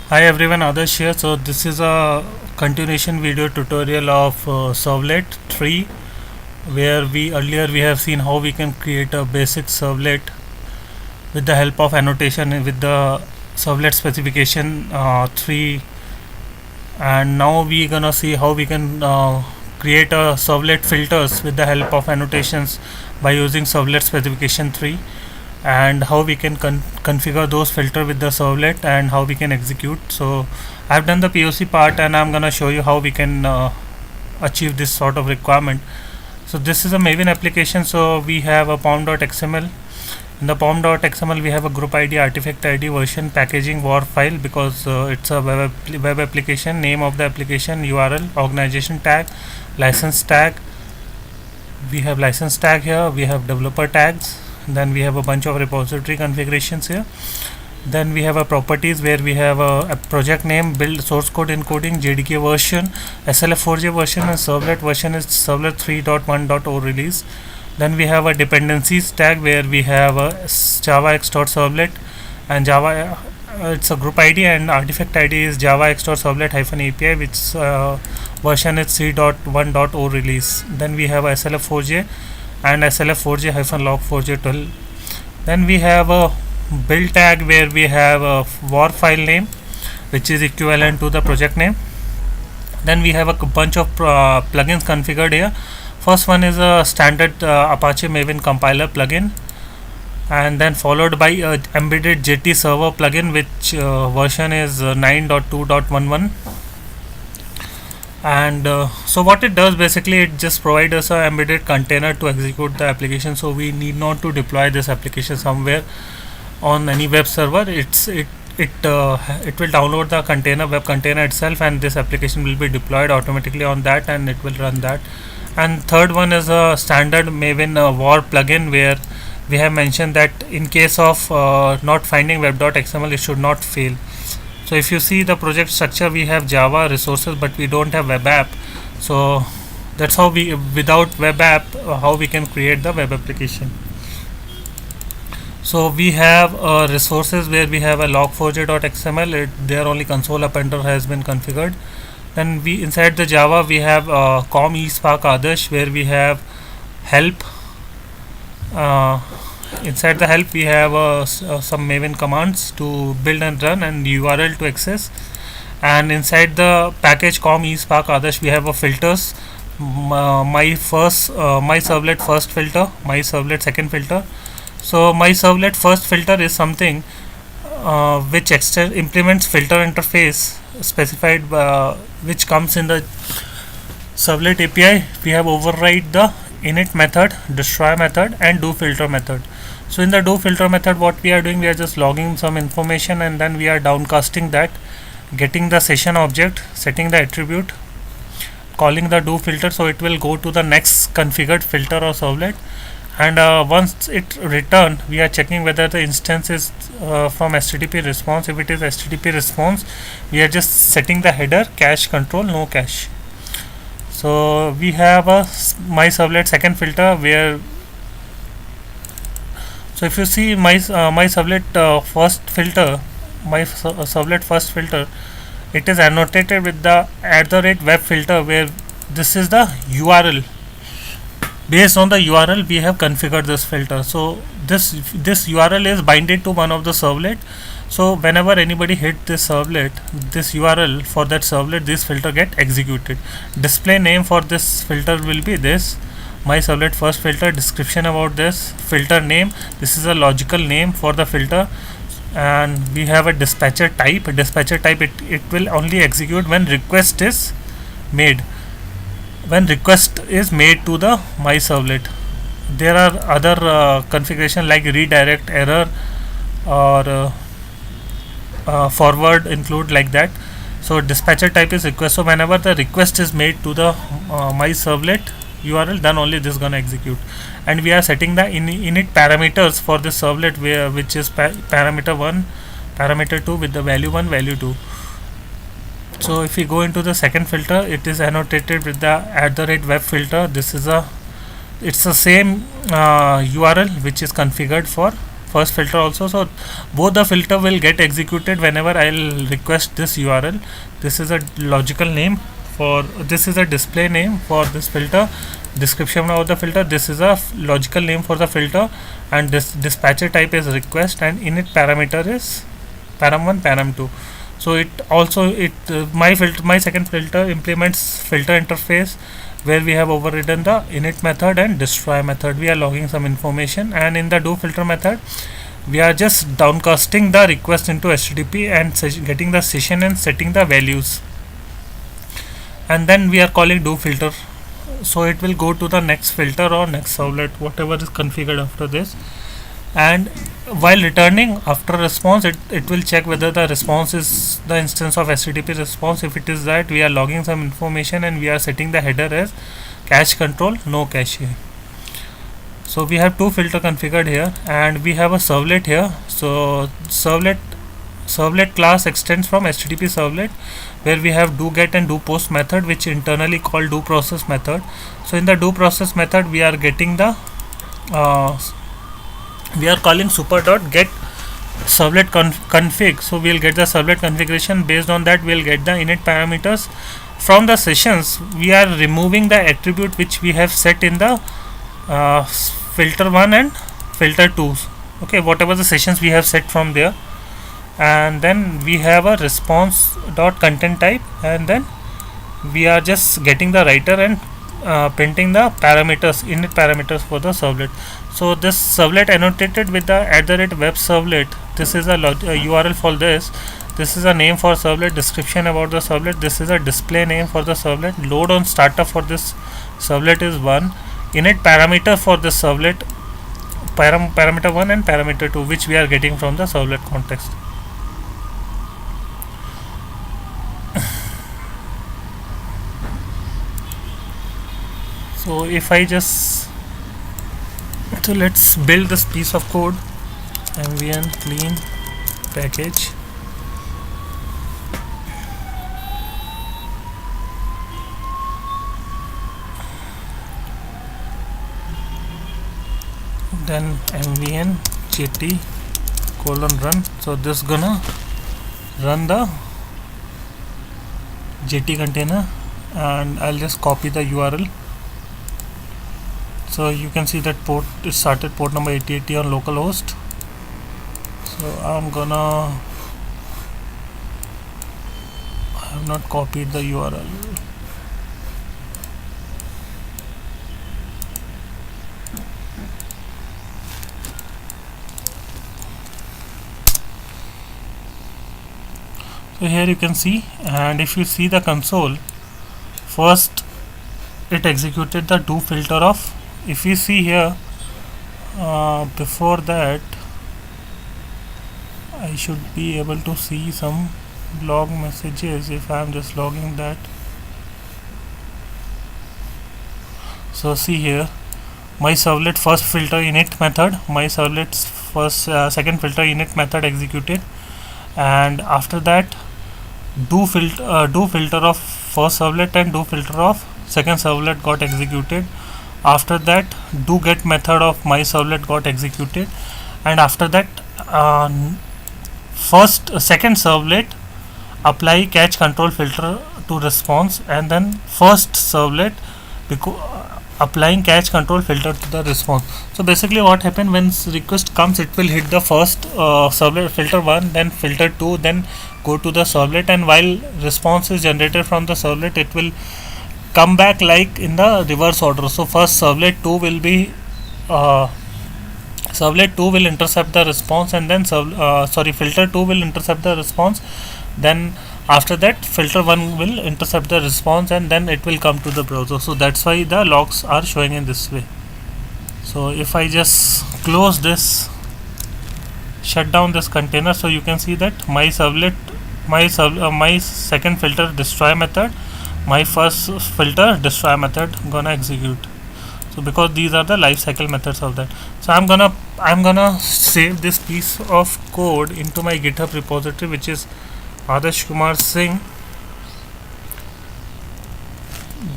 Hi everyone, Adarsh here. So this is a continuation video tutorial of Servlet 3, where we have seen how we can create a basic servlet with the help of annotation with the servlet specification 3, and now we're gonna see how we can create a servlet filters with the help of annotations by using servlet specification 3, and how we can configure those filter with the servlet and how we can execute. So I've done the POC part and I'm gonna show you how we can achieve this sort of requirement. So this is a Maven application. So we have a pom.xml. In the pom.xml we have a group ID, artifact ID, version, packaging, war file, because it's a web application. Name of the application, URL, organization tag, license tag. We have license tag here. We have developer tags. Then we have a bunch of repository configurations here. Then we have a properties where we have a project name, build, source code encoding, JDK version, SLF4J version, and servlet version is servlet3.1.0 release. Then we have a dependencies tag where we have a java x.servlet and java it's a group ID, and artifact ID is java x.servlet -api, which version is 3.1.0 release. Then we have a SLF4J and SLF4J-log4j12. Then we have a build tag where we have a war file name, which is equivalent to the project name. Then we have a bunch of plugins configured here. First one is a standard Apache Maven compiler plugin, and then followed by a embedded JT server plugin, which version is 9.2.11. And so what it does, basically it just provides us a embedded container to execute the application, so we need not to deploy this application somewhere on any web server. It will download the web container itself, and this application will be deployed automatically on that, and it will run that. And third one is a standard Maven war plugin, where we have mentioned that in case of not finding web.xml, it should not fail. So if you see the project structure, we have Java resources, but we don't have web app. So that's how we, without web app, how we can create the web application. So we have resources where we have a log4j.xml. There only console appender has been configured. Then we, inside the Java, we have com ESpark Adarsh, where we have help. Inside the help we have some Maven commands to build and run, and URL to access. And inside the package com ESpark Adarsh, we have a filters, my servlet first filter, my servlet second filter. So my servlet first filter is something which implements filter interface specified which comes in the servlet API. We have override the init method, destroy method, and do filter method. So in the do filter method, what we are doing, we are just logging some information, and then we are downcasting that, getting the session object, setting the attribute, calling the do filter, so it will go to the next configured filter or servlet. And once it return, we are checking whether the instance is from HTTP response. If it is HTTP response, we are just setting the header, cache control, no cache. So we have a my servlet second filter, where, so if you see my servlet first filter, servlet first filter, it is annotated with the @web filter, where this is the URL. Based on the URL, we have configured this filter. So this URL is binded to one of the servlet. So whenever anybody hit this servlet, this URL for that servlet, this filter get executed. Display name for this filter will be this, my servlet first filter. Description about this filter name, this is a logical name for the filter. And we have a dispatcher type. It will only execute when request is made. When request is made to the my servlet. There are other configuration like redirect, error, or forward include, like that. So dispatcher type is request. So whenever the request is made to the my servlet URL, then only this gonna execute. And we are setting the init parameters for this servlet, which is parameter 1, parameter 2 with the value 1, value 2. So if we go into the second filter, it is annotated with the @web filter. This is it's the same URL which is configured for first filter also. So both the filter will get executed whenever I'll request this URL. This is a logical name for this, is a display name for this filter, description of the filter. This is a logical name for the filter, and this dispatcher type is request, and init parameter is param1 param2. So it also my second filter implements filter interface, where we have overridden the init method and destroy method. We are logging some information, and in the do filter method we are just downcasting the request into HTTP and getting the session and setting the values, and then we are calling do filter. So it will go to the next filter or next servlet, whatever is configured after this, and while returning after response, it will check whether the response is the instance of HTTP response. If it is that, we are logging some information and we are setting the header as cache control, no cache. So we have two filter configured here, and we have a servlet here. So servlet class extends from HTTP servlet, where we have do get and do post method, which internally called do process method. So in the do process method, we are getting the we are calling super.get servlet config. So we'll get the servlet configuration. Based on that, we'll get the init parameters. From the sessions, we are removing the attribute which we have set in the filter 1 and filter 2. Okay, whatever the sessions we have set from there, and then we have a response dot content type, and then we are just getting the writer and printing the parameters, init parameters for the servlet. So this servlet annotated with the @web servlet. This is a URL for this. This is a name for servlet, description about the servlet. This is a display name for the servlet. Load on startup for this servlet is 1. Init parameter for this servlet, parameter 1 and parameter 2, which we are getting from the servlet context. So if I just, so let's build this piece of code. mvn clean package, then mvn jt :run. So this gonna run the jt container, and I'll just copy the URL. So you can see that port is started, port number 8080 on localhost. So I have not copied the URL. So here you can see, and if you see the console, first it executed the do filter of. If you see here, before that I should be able to see some log messages if I am just logging that. So see here, my servlet first filter init method, my servlet's first second filter init method executed, and after that do filter of first servlet and do filter of second servlet got executed. After that, do get method of my servlet got executed, and after that second servlet apply cache control filter to response, and then first servlet applying cache control filter to the response. So basically what happened, when request comes, it will hit the first servlet filter 1, then filter 2, then go to the servlet, and while response is generated from the servlet, it will come back like in the reverse order. So first servlet 2 will be servlet 2 will intercept the response, and then filter 2 will intercept the response, then after that filter 1 will intercept the response, and then it will come to the browser. So that's why the logs are showing in this way. So if I just close this, shut down this container, so you can see that my servlet, my second filter destroy method, my first filter destroy method gonna execute. So because these are the lifecycle methods of that. So I'm gonna save this piece of code into my GitHub repository, which is Adarsh Kumar Singh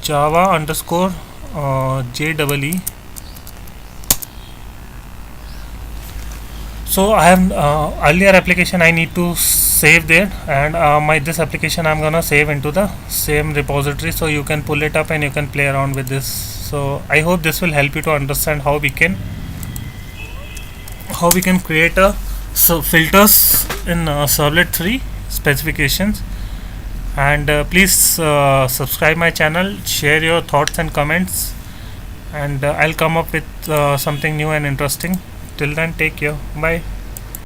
Java underscore JEE So I have earlier application I need to save there, and my this application I'm gonna save into the same repository, so you can pull it up and you can play around with this. So I hope this will help you to understand how we can create a filters in Servlet 3 specifications. And please subscribe my channel, share your thoughts and comments, and I'll come up with something new and interesting. Till then, take care. Bye.